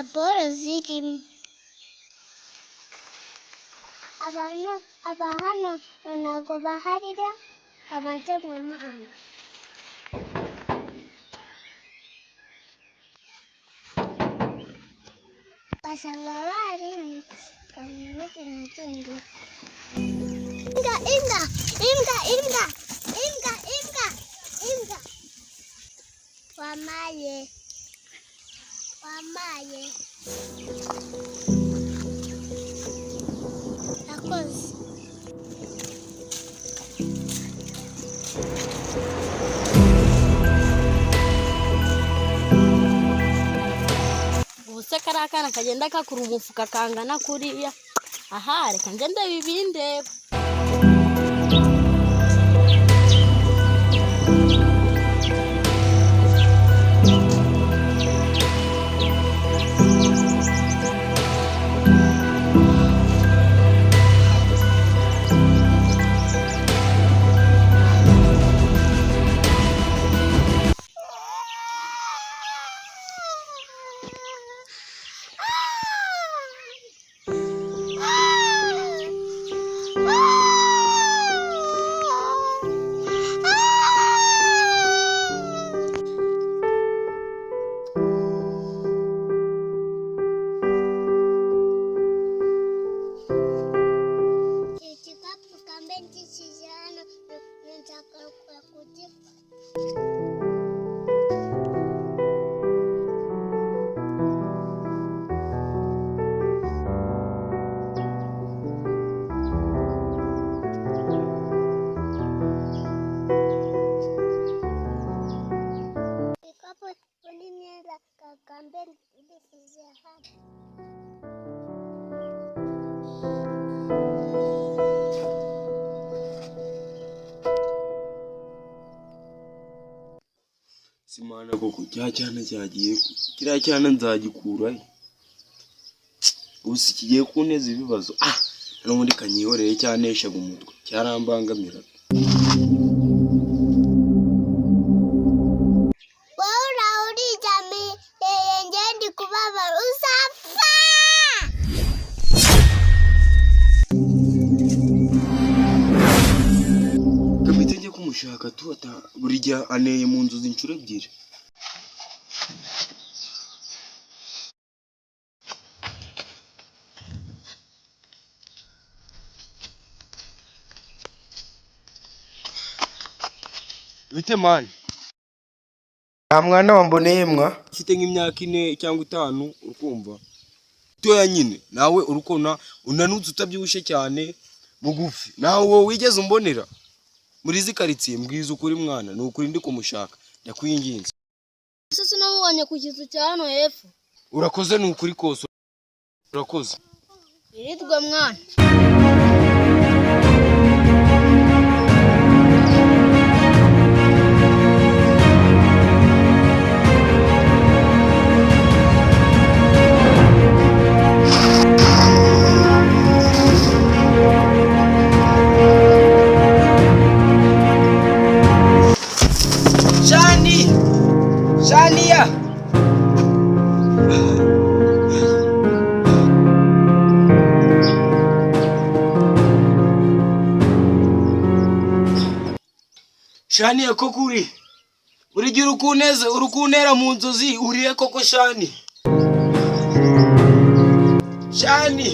aborozi abahano ntabwo baharira abanze mu mahanga basanga bari kameze nk'ikindi imbwa wamaye akoze ubuse kari akana kagenda kakura umufuka kangana kuriya aha reka ngende bibindeba Simana koko cyane cyagiye kiriya cyane nzagikurayo ubusi kigiye kuneza ibibazo no muri kanyihoreye cyaneshaga umutwe cyarambangamira wora urijami ngende kubabara uzapfa kamite kumushaka tuata burya aneye mu nzu z'inshuro ebyiri bite mani mwana wamboneye mwa ufite nk'imyaka 4 cyangwa 5 urukumva toya nyine nawe urukona unanutse utabyibushe cyane mugufi nawe wowe wigeze umbonera muri zikaritsiye mbwiza ukuri mwana ni ukuri ndi kumushaka ndakwinginze sisi namubonye ku kizu cya hano hepfo urakoze ni ukuri kose urakoze iritwe mwana Shania Shania koko uri gira urukunera mu nzozi uriye koko Shani Shani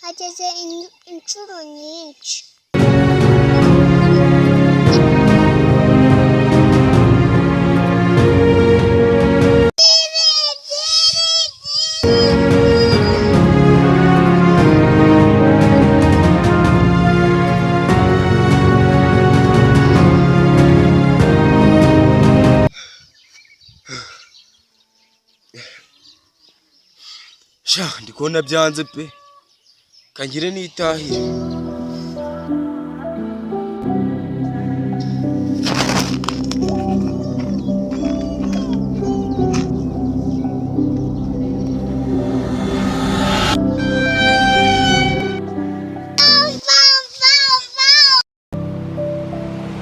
ageze inshuro nyinshi Sha ndi kubona byanze pe kangire nitahire.